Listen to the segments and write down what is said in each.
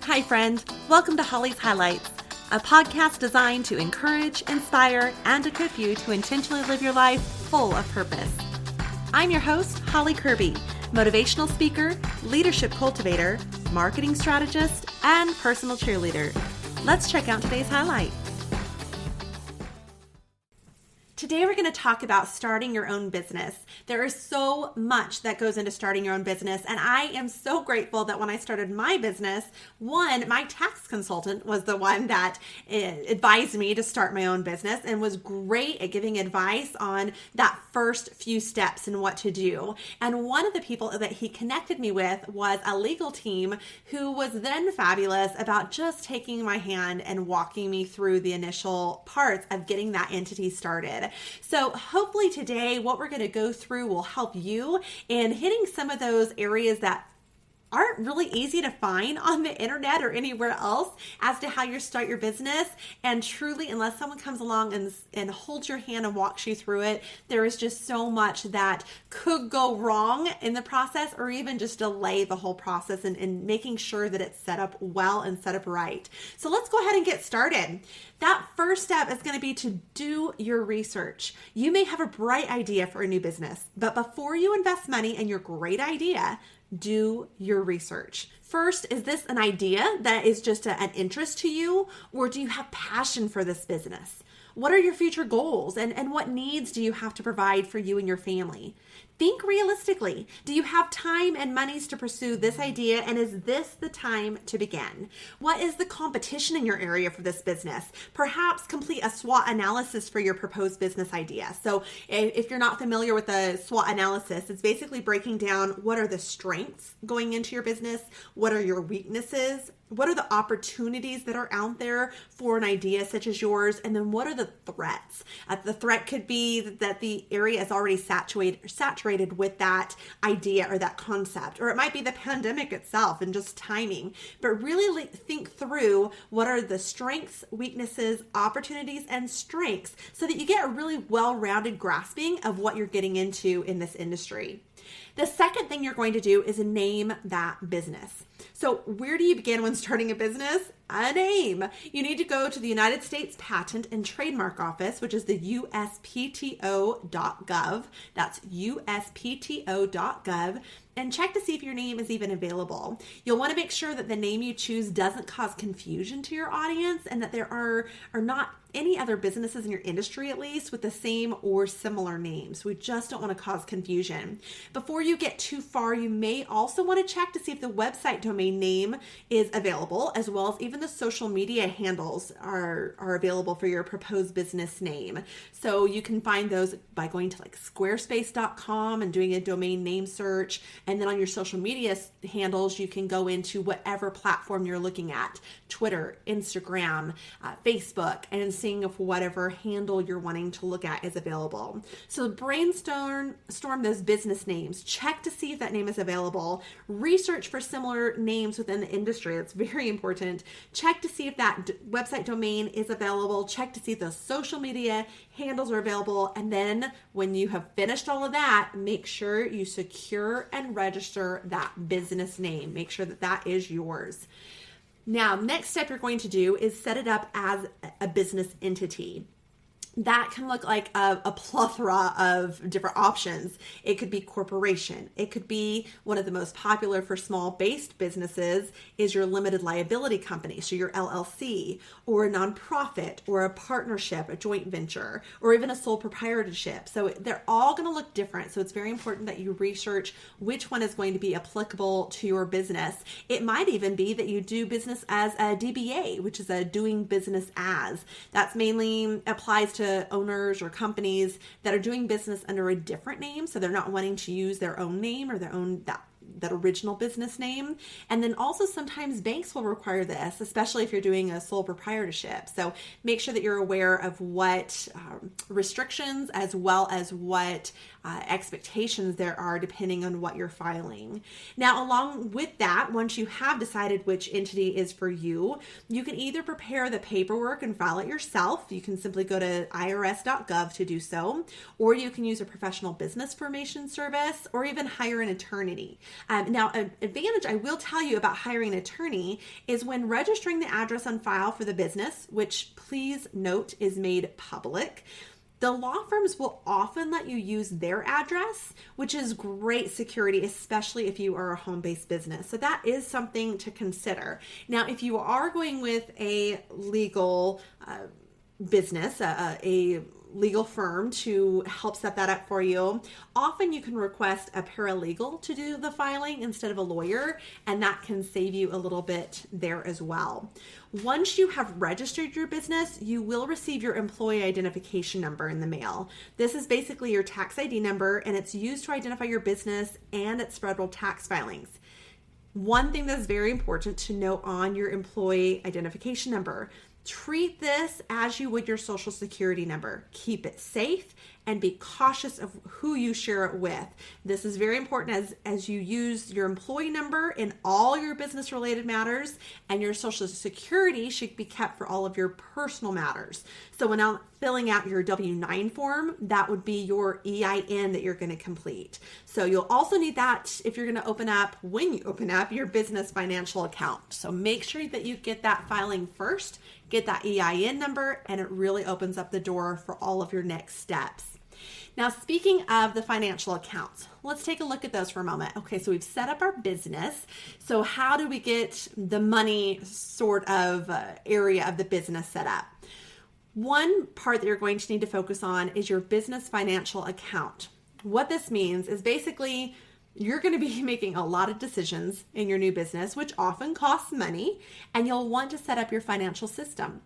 Hi, friend. Welcome to Holly's Highlights, a podcast designed to encourage, inspire, and equip you to intentionally live your life full of purpose. I'm your host, Holly Kirby, motivational speaker, leadership cultivator, marketing strategist, and personal cheerleader. Let's check out today's highlight. Today we're going to talk about starting your own business. There is so much that goes into starting your own business, and I am so grateful that when I started my business, my tax consultant was the one that advised me to start my own business and was great at giving advice on that first few steps and what to do. And one of the people that he connected me with was a legal team who was then fabulous about just taking my hand and walking me through the initial parts of getting that entity started. So hopefully today what we're going to go through will help you in hitting some of those areas that aren't really easy to find on the internet or anywhere else as to how you start your business. And truly, unless someone comes along and holds your hand and walks you through it, there is just so much that could go wrong in the process or even just delay the whole process and making sure that it's set up well and set up right. So let's go ahead and get started. That first step is going to be to do your research. You may have a bright idea for a new business, but before you invest money in your great idea, do your research. First, is this an idea that is just an interest to you, or do you have passion for this business? What are your future goals and what needs do you have to provide for you and your family? Think realistically. Do you have time and monies to pursue this idea, and is this the time to begin? What is the competition in your area for this business? Perhaps complete a SWOT analysis for your proposed business idea. So if you're not familiar with the SWOT analysis, it's basically breaking down what are the strengths going into your business, what are your weaknesses, what are the opportunities that are out there for an idea such as yours? And then what are the threats? The threat could be that the area is already saturated with that idea or that concept, or it might be the pandemic itself and just timing. But really think through what are the strengths, weaknesses, opportunities, and strengths so that you get a really well-rounded grasping of what you're getting into in this industry. The second thing you're going to do is name that business. So where do you begin when starting a business? A name. You need to go to the United States Patent and Trademark Office, which is the USPTO.gov. That's USPTO.gov. And check to see if your name is even available. You'll want to make sure that the name you choose doesn't cause confusion to your audience and that there are not any other businesses in your industry, at least, with the same or similar names. We just don't want to cause confusion. Before you get too far, you may also want to check to see if the website domain name is available, as well as even the social media handles are available for your proposed business name. So you can find those by going to like squarespace.com and doing a domain name search. And then on your social media handles, you can go into whatever platform you're looking at, Twitter, Instagram, Facebook, and seeing if whatever handle you're wanting to look at is available. So brainstorm those business names. Check to see if that name is available. Research for similar names within the industry. That's very important. Check to see if that website domain is available. Check to see if those social media handles are available. And then when you have finished all of that, make sure you secure and register that business name. Make sure that that is yours. Now, next step you're going to do is set it up as a business entity. That can look like a plethora of different options. It could be corporation. It could be one of the most popular for small-based businesses is your limited liability company, so your LLC, or a nonprofit, or a partnership, a joint venture, or even a sole proprietorship. So they're all going to look different. So it's very important that you research which one is going to be applicable to your business. It might even be that you do business as a DBA, which is a doing business as. That's mainly applies to owners or companies that are doing business under a different name, so they're not wanting to use their own name or their own that original business name. And then also sometimes banks will require this, especially if you're doing a sole proprietorship. So make sure that you're aware of what restrictions as well as what expectations there are depending on what you're filing. Now, along with that, once you have decided which entity is for you, you can either prepare the paperwork and file it yourself. You can simply go to irs.gov to do so, or you can use a professional business formation service, or even hire an attorney. Now, an advantage I will tell you about hiring an attorney is when registering the address on file for the business, which please note is made public, the law firms will often let you use their address, which is great security, especially if you are a home-based business. So that is something to consider. Now, if you are going with a legal business, a legal firm to help set that up for you, often you can request a paralegal to do the filing instead of a lawyer, and that can save you a little bit there as well. Once you have registered your business, you will receive your employee identification number in the mail. This is basically your tax ID number, and it's used to identify your business and its federal tax filings. One thing that is very important to note on your employee identification number: treat this as you would your social security number. Keep it safe and be cautious of who you share it with. This is very important as you use your employee number in all your business related matters, and your social security should be kept for all of your personal matters. So when I'm filling out your W-9 form, that would be your EIN that you're going to complete. So you'll also need that if you're going to when you open up your business financial account. So make sure that you get that filing first, get that EIN number, and it really opens up the door for all of your next steps. Now, speaking of the financial accounts, let's take a look at those for a moment. Okay, so we've set up our business. So how do we get the money sort of area of the business set up? One part that you're going to need to focus on is your business financial account. What this means is basically you're going to be making a lot of decisions in your new business, which often costs money, and you'll want to set up your financial system.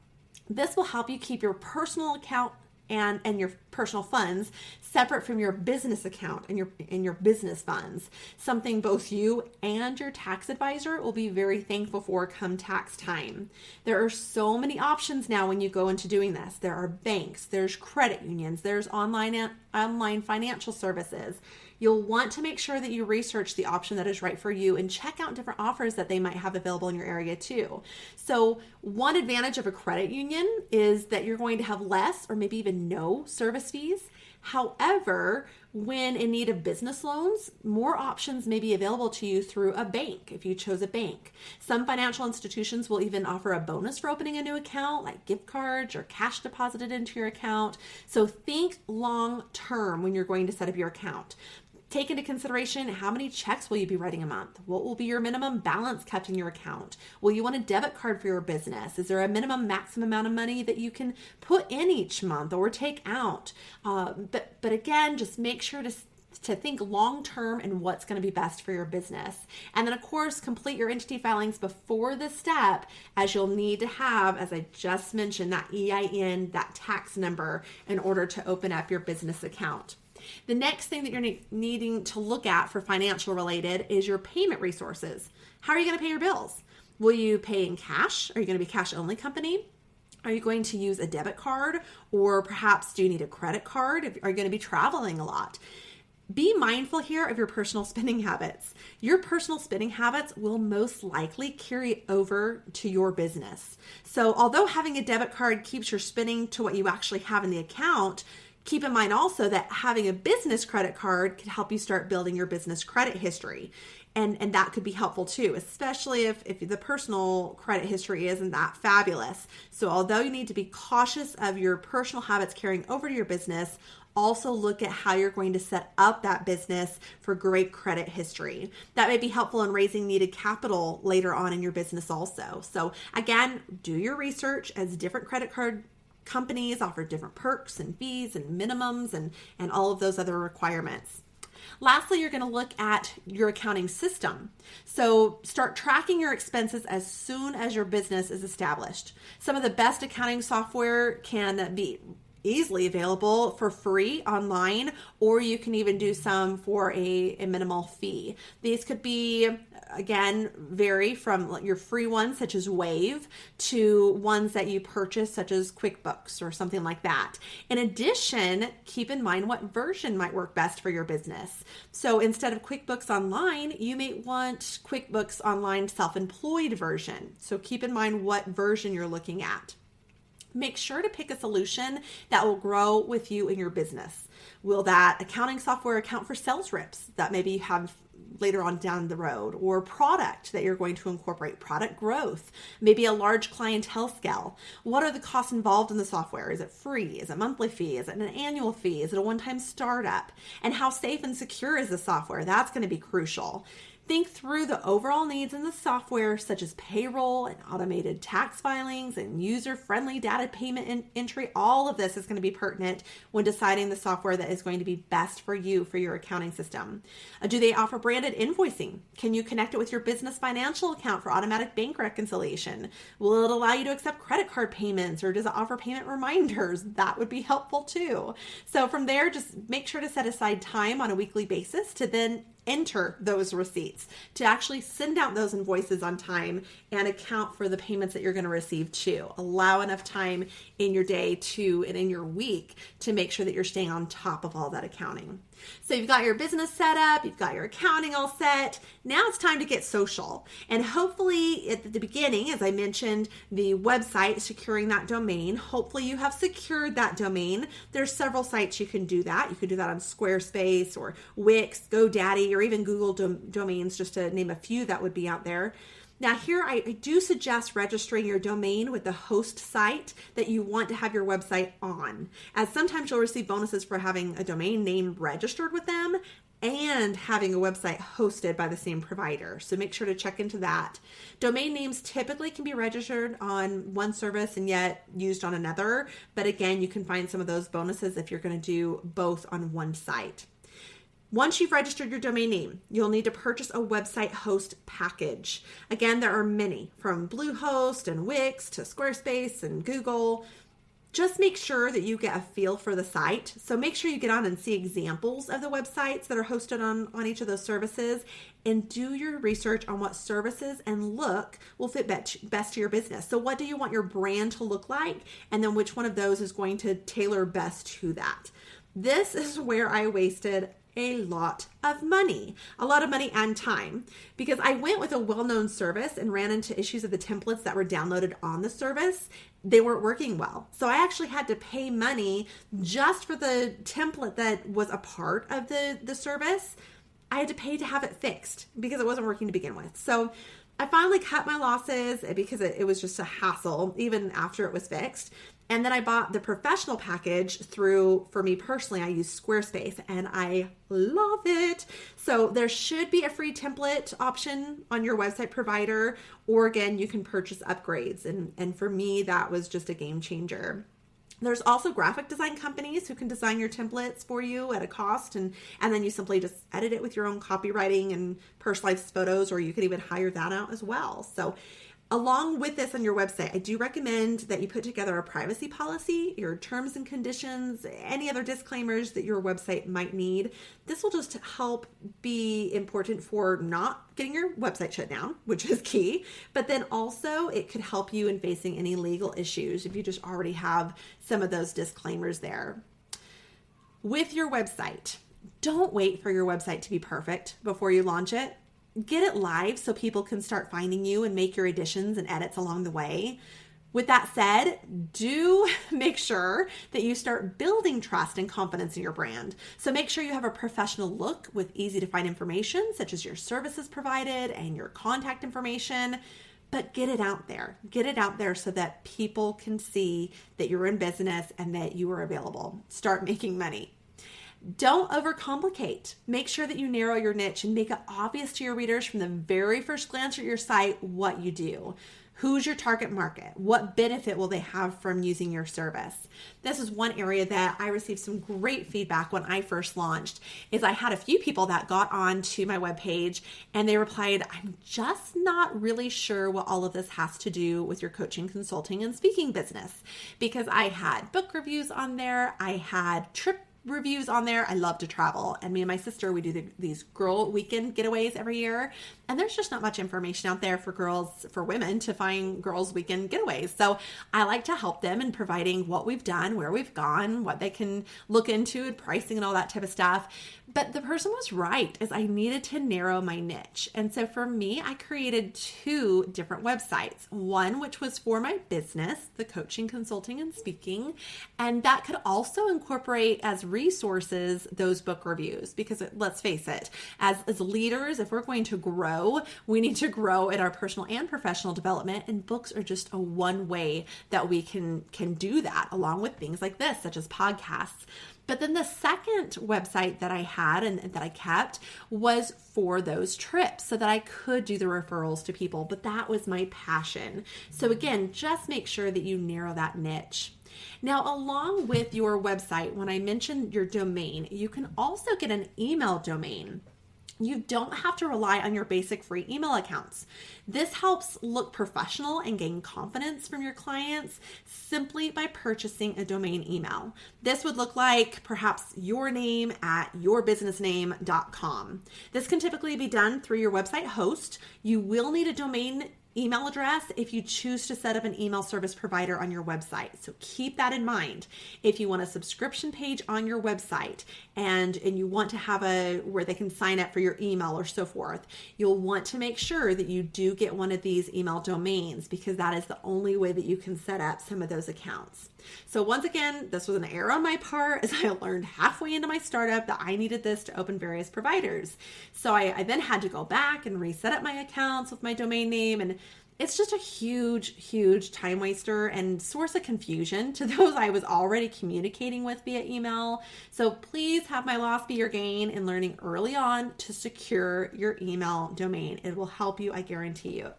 This will help you keep your personal account and your personal funds separate from your business account and your business funds. Something both you and your tax advisor will be very thankful for come tax time. There are so many options now when you go into doing this. There are banks, there's credit unions, there's online financial services. You'll want to make sure that you research the option that is right for you and check out different offers that they might have available in your area too. So one advantage of a credit union is that you're going to have less or maybe even no service fees. However, when in need of business loans, more options may be available to you through a bank if you chose a bank. Some financial institutions will even offer a bonus for opening a new account, like gift cards or cash deposited into your account. So think long term when you're going to set up your account. Take into consideration how many checks will you be writing a month? What will be your minimum balance kept in your account? Will you want a debit card for your business? Is there a maximum amount of money that you can put in each month or take out? But again, just make sure to think long term and what's going to be best for your business. And then of course, complete your entity filings before this step, as you'll need to have, as I just mentioned, that EIN, that tax number, in order to open up your business account. The next thing that you're needing to look at for financial related is your payment resources. How are you going to pay your bills? Will you pay in cash? Are you going to be a cash only company? Are you going to use a debit card? Or perhaps do you need a credit card? Are you going to be traveling a lot? Be mindful here of your personal spending habits. Your personal spending habits will most likely carry over to your business. So although having a debit card keeps your spending to what you actually have in the account, keep in mind also that having a business credit card can help you start building your business credit history. And that could be helpful too, especially if the personal credit history isn't that fabulous. So although you need to be cautious of your personal habits carrying over to your business, also look at how you're going to set up that business for great credit history. That may be helpful in raising needed capital later on in your business also. So again, do your research, as different credit card companies offer different perks and fees and minimums and all of those other requirements. Lastly, you're going to look at your accounting system. So start tracking your expenses as soon as your business is established. Some of the best accounting software can be easily available for free online, or you can even do some for a minimal fee. These could be, again, vary from your free ones such as Wave to ones that you purchase such as QuickBooks or something like that. In addition, keep in mind what version might work best for your business. So instead of QuickBooks Online, you may want QuickBooks Online Self-Employed version. So keep in mind what version you're looking at. Make sure to pick a solution that will grow with you in your business. Will that accounting software account for sales reps that maybe you have later on down the road, or product that you're going to incorporate, product growth, maybe a large clientele scale? What are the costs involved in the software? Is it free? Is it monthly fee? Is it an annual fee? Is it a one-time startup? And how safe and secure is the software? That's going to be crucial. Think through the overall needs in the software, such as payroll and automated tax filings and user-friendly data payment entry. All of this is going to be pertinent when deciding the software that is going to be best for you for your accounting system. Do they offer branded invoicing? Can you connect it with your business financial account for automatic bank reconciliation? Will it allow you to accept credit card payments, or does it offer payment reminders? That would be helpful too. So from there, just make sure to set aside time on a weekly basis to then enter those receipts, to actually send out those invoices on time and account for the payments that you're going to receive too. Allow enough time in your day to and in your week to make sure that you're staying on top of all that accounting. So you've got your business set up, you've got your accounting all set. Now it's time to get social. And hopefully at the beginning, as I mentioned, the website, securing that domain, hopefully you have secured that domain. There's several sites you can do that. You can do that on Squarespace or Wix, GoDaddy, or even Google domains, just to name a few that would be out there. Now here, I do suggest registering your domain with the host site that you want to have your website on, as sometimes you'll receive bonuses for having a domain name registered with them and having a website hosted by the same provider. So make sure to check into that. Domain names typically can be registered on one service and yet used on another. But again, you can find some of those bonuses if you're going to do both on one site. Once you've registered your domain name, you'll need to purchase a website host package. Again, there are many, from Bluehost and Wix to Squarespace and Google. Just make sure that you get a feel for the site. So make sure you get on and see examples of the websites that are hosted on each of those services, and do your research on what services and look will fit best to your business. So what do you want your brand to look like? And then which one of those is going to tailor best to that? This is where I wasted a lot of money and time, because I went with a well-known service and ran into issues of the templates that were downloaded on the service. They weren't working well. So I actually had to pay money just for the template that was a part of the service. I had to pay to have it fixed because it wasn't working to begin with. So I finally cut my losses because it was just a hassle even after it was fixed. And then I bought the professional package for me personally, I use Squarespace and I love it. So there should be a free template option on your website provider, or again, you can purchase upgrades. And for me, that was just a game changer. There's also graphic design companies who can design your templates for you at a cost, and then you simply just edit it with your own copywriting and personalized photos, or you could even hire that out as well. So along with this on your website, I do recommend that you put together a privacy policy, your terms and conditions, any other disclaimers that your website might need. This will just help be important for not getting your website shut down, which is key, but then also it could help you in facing any legal issues if you just already have some of those disclaimers there. With your website, don't wait for your website to be perfect before you launch it. Get it live so people can start finding you and make your additions and edits along the way. With that said, do make sure that you start building trust and confidence in your brand. So make sure you have a professional look with easy to find information, such as your services provided and your contact information. But get it out there. Get it out there so that people can see that you're in business and that you are available. Start making money. Don't overcomplicate. Make sure that you narrow your niche and make it obvious to your readers from the very first glance at your site what you do. Who's your target market? What benefit will they have from using your service? This is one area that I received some great feedback when I first launched. Is I had a few people that got onto my webpage and they replied, I'm just not really sure what all of this has to do with your coaching, consulting, and speaking business, because I had book reviews on there. I had trip reviews on there. I love to travel, and me and my sister, we do these girl weekend getaways every year, and there's just not much information out there for women to find girls weekend getaways. So I like to help them in providing what we've done, where we've gone, what they can look into, and pricing and all that type of stuff. But the person was right, as I needed to narrow my niche. And so for me, I created 2 different websites. One, which was for my business, the coaching, consulting, and speaking. And that could also incorporate as resources those book reviews, because let's face it, as leaders, if we're going to grow, we need to grow in our personal and professional development. And books are just one way that we can do that, along with things like this, such as podcasts. But then the second website that I had and that I kept was for those trips, so that I could do the referrals to people. But that was my passion. So again, just make sure that you narrow that niche. Now, along with your website, when I mentioned your domain, you can also get an email domain. You don't have to rely on your basic free email accounts. This helps look professional and gain confidence from your clients simply by purchasing a domain email. This would look like perhaps your name at yourbusinessname.com. This can typically be done through your website host. You will need a domain email address if you choose to set up an email service provider on your website. So keep that in mind. If you want a subscription page on your website and you want to have where they can sign up for your email or so forth, you'll want to make sure that you do get one of these email domains, because that is the only way that you can set up some of those accounts. So once again, this was an error on my part, as I learned halfway into my startup that I needed this to open various providers. So I then had to go back and reset up my accounts with my domain name, and it's just a huge time waster and source of confusion to those I was already communicating with via email. So please have my loss be your gain in learning early on to secure your email domain. It will help you, I guarantee you.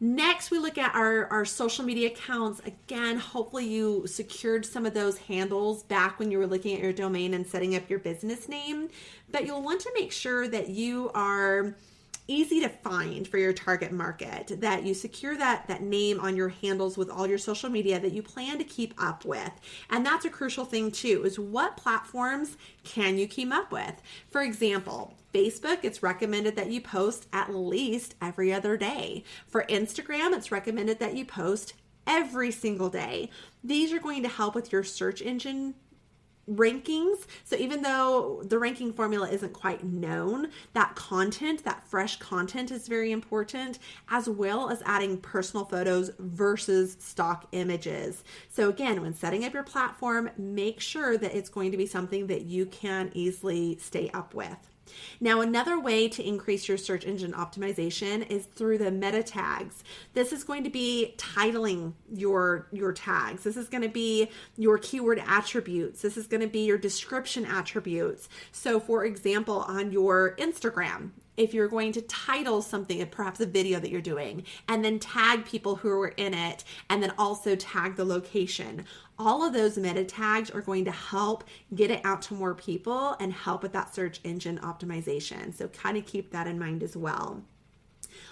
Next, we look at our social media accounts. Again, hopefully you secured some of those handles back when you were looking at your domain and setting up your business name, but you'll want to make sure that you are easy to find for your target market, that you secure that name on your handles with all your social media that you plan to keep up with. And that's a crucial thing too, is what platforms can you keep up with? For example, Facebook, it's recommended that you post at least every other day. For Instagram, it's recommended that you post every single day. These are going to help with your search engine rankings. So even though the ranking formula isn't quite known, that content, that fresh content is very important, as well as adding personal photos versus stock images. So again, when setting up your platform, make sure that it's going to be something that you can easily stay up with. Now, another way to increase your search engine optimization is through the meta tags. This is going to be titling your tags. This is going to be your keyword attributes. This is going to be your description attributes. So for example, on your Instagram, if you're going to title something, perhaps a video that you're doing, and then tag people who are in it, and then also tag the location, all of those meta tags are going to help get it out to more people and help with that search engine optimization. So kind of keep that in mind as well.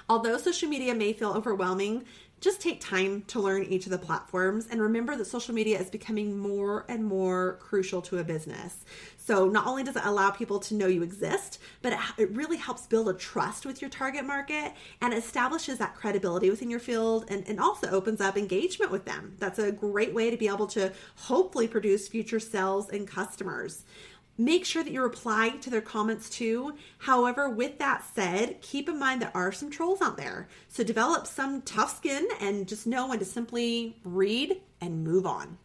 Although social media may feel overwhelming, just take time to learn each of the platforms, and remember that social media is becoming more and more crucial to a business. So not only does it allow people to know you exist, but it really helps build a trust with your target market and establishes that credibility within your field, and also opens up engagement with them. That's a great way to be able to hopefully produce future sales and customers. Make sure that you reply to their comments too. However, with that said, keep in mind there are some trolls out there. So develop some tough skin and just know when to simply read and move on.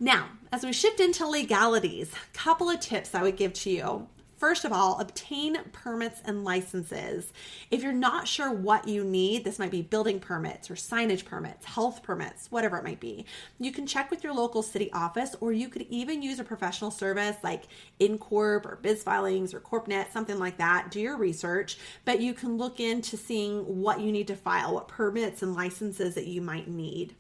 Now, as we shift into legalities, a couple of tips I would give to you. First of all, obtain permits and licenses. If you're not sure what you need, this might be building permits or signage permits, health permits, whatever it might be. You can check with your local city office, or you could even use a professional service like InCorp or BizFilings or CorpNet, something like that. Do your research, but you can look into seeing what you need to file, what permits and licenses that you might need.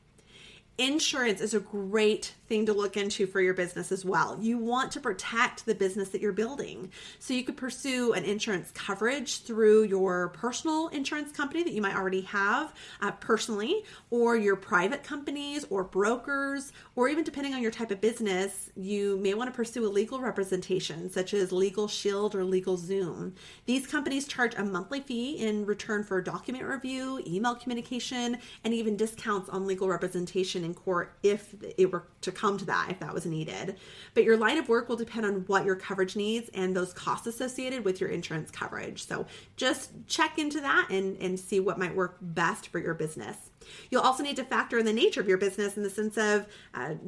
Insurance is a great thing to look into for your business as well. You want to protect the business that you're building. So you could pursue an insurance coverage through your personal insurance company that you might already have personally, or your private companies or brokers, or even depending on your type of business, you may want to pursue a legal representation such as Legal Shield or LegalZoom. These companies charge a monthly fee in return for document review, email communication, and even discounts on legal representation in court if it were to come to that, if that was needed. But your line of work will depend on what your coverage needs and those costs associated with your insurance coverage. So just check into that and see what might work best for your business. You'll also need to factor in the nature of your business in the sense of,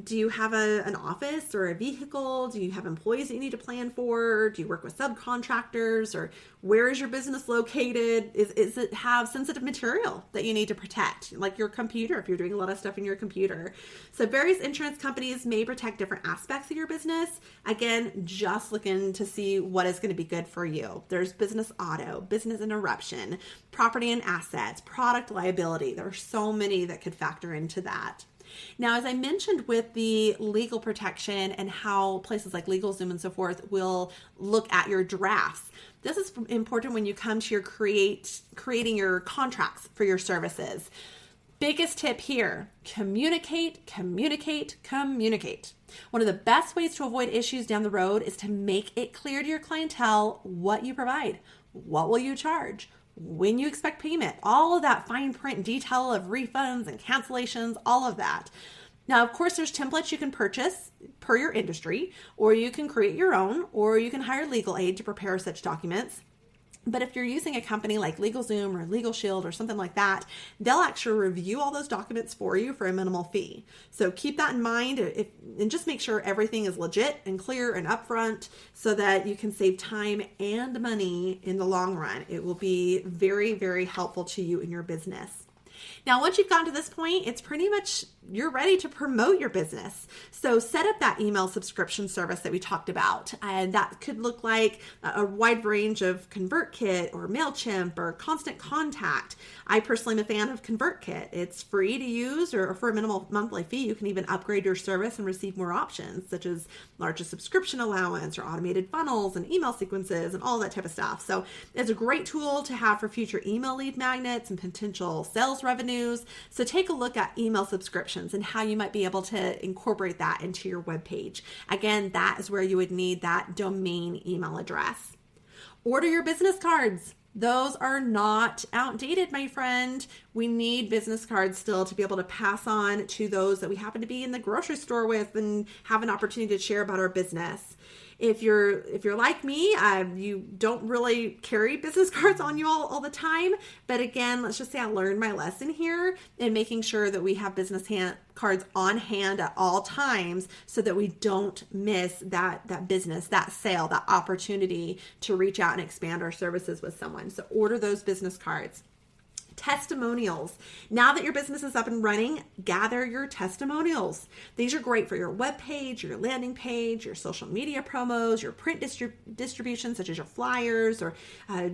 do you have an office or a vehicle? Do you have employees that you need to plan for? Do you work with subcontractors? Or where is your business located? Is it have sensitive material that you need to protect, like your computer, if you're doing a lot of stuff in your computer? So various insurance companies may protect different aspects of your business. Again, just looking to see what is going to be good for you. There's business auto, business interruption, property and assets, product liability. There are so many that could factor into that. Now, as I mentioned with the legal protection and how places like LegalZoom and so forth will look at your drafts, this is important when you come to your creating your contracts for your services. Biggest tip here, communicate, communicate, communicate. One of the best ways to avoid issues down the road is to make it clear to your clientele what you provide. What will you charge? When you expect payment, all of that fine print detail of refunds and cancellations, all of that. Now, of course, there's templates you can purchase per your industry, or you can create your own, or you can hire legal aid to prepare such documents. But if you're using a company like LegalZoom or Legal Shield or something like that, they'll actually review all those documents for you for a minimal fee. So keep that in mind and just make sure everything is legit and clear and upfront so that you can save time and money in the long run. It will be very, very helpful to you in your business. Now, once you've gotten to this point, it's pretty much you're ready to promote your business. So set up that email subscription service that we talked about. And that could look like a wide range of ConvertKit or MailChimp or Constant Contact. I personally am a fan of ConvertKit. It's free to use, or for a minimal monthly fee, you can even upgrade your service and receive more options, such as larger subscription allowance or automated funnels and email sequences and all that type of stuff. So it's a great tool to have for future email lead magnets and potential sales revenues. So take a look at email subscriptions and how you might be able to incorporate that into your webpage. Again, that is where you would need that domain email address. Order your business cards. Those are not outdated, my friend. We need business cards still to be able to pass on to those that we happen to be in the grocery store with and have an opportunity to share about our business. If you're like me, you don't really carry business cards on you all the time. But again, let's just say I learned my lesson here in making sure that we have business cards on hand at all times so that we don't miss that business, that sale, that opportunity to reach out and expand our services with someone. So order those business cards. Testimonials. Now that your business is up and running, gather your testimonials. These are great for your webpage, your landing page, your social media promos, your print distribution, such as your flyers, or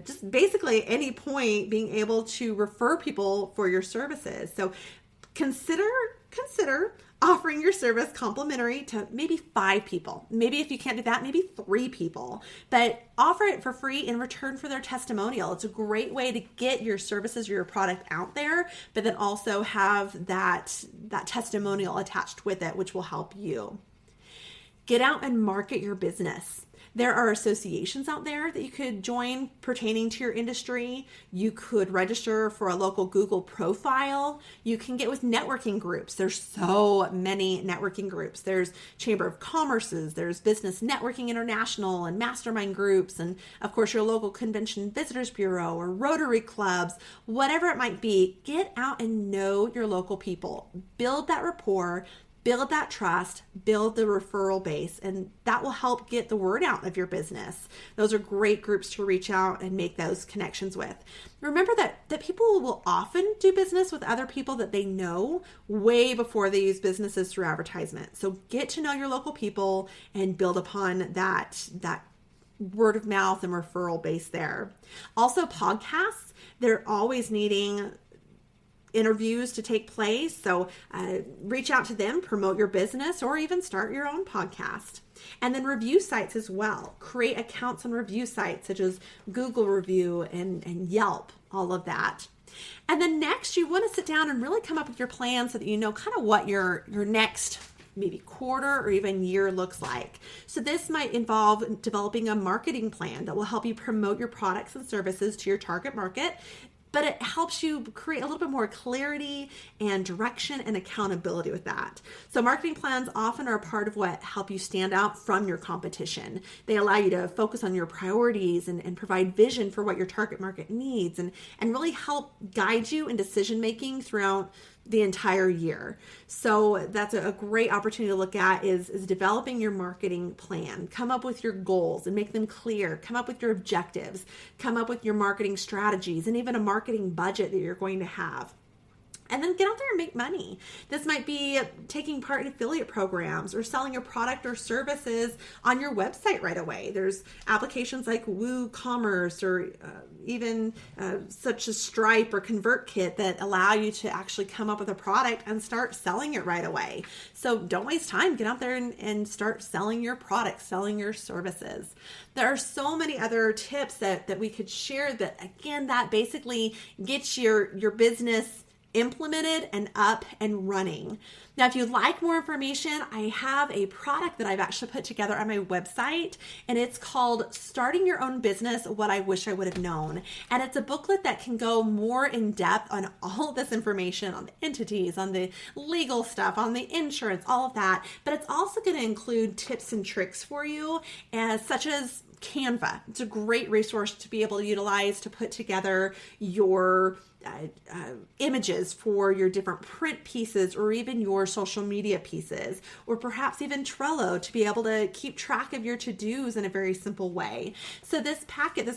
just basically any point being able to refer people for your services. So consider offering your service complimentary to maybe 5 people. Maybe if you can't do that, maybe 3 people, but offer it for free in return for their testimonial. It's a great way to get your services or your product out there, but then also have that testimonial attached with it, which will help you. Get out and market your business. There are associations out there that you could join pertaining to your industry. You could register for a local Google profile. You can get with networking groups. There's so many networking groups. There's Chamber of Commerce's, there's Business Networking International and mastermind groups, and of course your local Convention Visitors Bureau or Rotary clubs, whatever it might be. Get out and know your local people. Build that rapport. build that trust, build the referral base, and that will help get the word out of your business. Those are great groups to reach out and make those connections with. Remember that people will often do business with other people that they know way before they use businesses through advertisement. So get to know your local people and build upon that word of mouth and referral base there. Also, podcasts, they're always needing interviews to take place. So reach out to them, promote your business, or even start your own podcast. And then review sites as well. Create accounts on review sites such as Google Review and Yelp, all of that. And then next, you want to sit down and really come up with your plan so that you know kind of what your next maybe quarter or even year looks like. So this might involve developing a marketing plan that will help you promote your products and services to your target market, but it helps you create a little bit more clarity and direction and accountability with that. So marketing plans often are a part of what help you stand out from your competition. They allow you to focus on your priorities and provide vision for what your target market needs and really help guide you in decision making throughout the entire year. So that's a great opportunity to look at is developing your marketing plan. Come up with your goals and make them clear. Come up with your objectives. Come up with your marketing strategies and even a marketing budget that you're going to have. And then get out there and make money. This might be taking part in affiliate programs or selling your product or services on your website right away. There's applications like WooCommerce or even such as Stripe or ConvertKit that allow you to actually come up with a product and start selling it right away. So don't waste time. Get out there and start selling your products, selling your services. There are so many other tips that we could share that, again, that basically gets your business implemented and up and running. Now, if you'd like more information, I have a product that I've actually put together on my website, and it's called Starting Your Own Business, What I Wish I Would Have Known. And it's a booklet that can go more in depth on all of this information, on the entities, on the legal stuff, on the insurance, all of that. But it's also going to include tips and tricks for you, such as Canva. It's a great resource to be able to utilize to put together your images for your different print pieces or even your social media pieces, or perhaps even Trello to be able to keep track of your to-dos in a very simple way. So this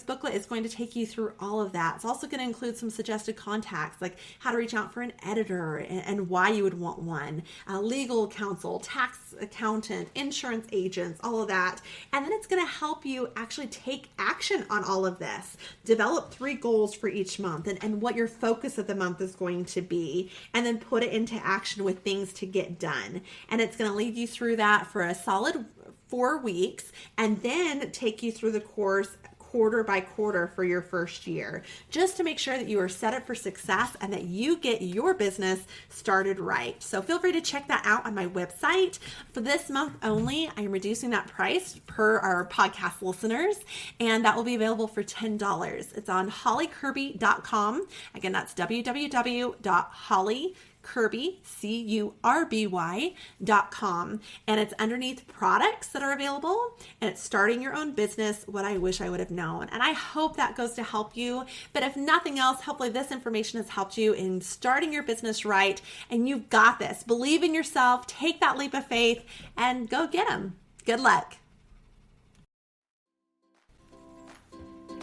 booklet is going to take you through all of that. It's also going to include some suggested contacts, like how to reach out for an editor and why you would want one, legal counsel, tax accountant, insurance agents, all of that. And then it's going to help you actually take action on all of this. Develop 3 goals for each month and what your focus of the month is going to be, and then put it into action with things to get done. And it's going to lead you through that for a solid 4 weeks and then take you through the course quarter by quarter for your first year, just to make sure that you are set up for success and that you get your business started right. So feel free to check that out on my website. For this month only, I am reducing that price per our podcast listeners, and that will be available for $10. It's on hollykirby.com. Again, that's www.hollykirby.com, CURBY.com, and it's underneath products that are available, and it's Starting Your Own Business, What I Wish I Would Have Known. And I hope that goes to help you. But if nothing else, hopefully this information has helped you in starting your business right, and you've got this. Believe in yourself, take that leap of faith, and go get them. Good luck.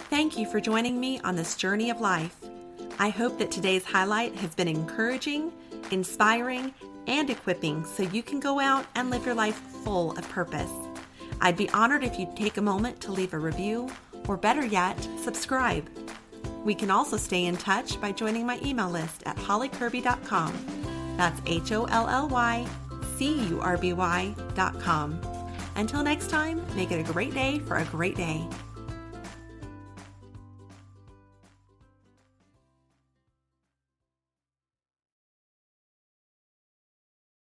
Thank you for joining me on this journey of life. I hope that today's highlight has been encouraging, inspiring, and equipping so you can go out and live your life full of purpose. I'd be honored if you'd take a moment to leave a review, or better yet, subscribe. We can also stay in touch by joining my email list at hollykirby.com. That's HOLLYCURBY.com. Until next time, make it a great day for a great day.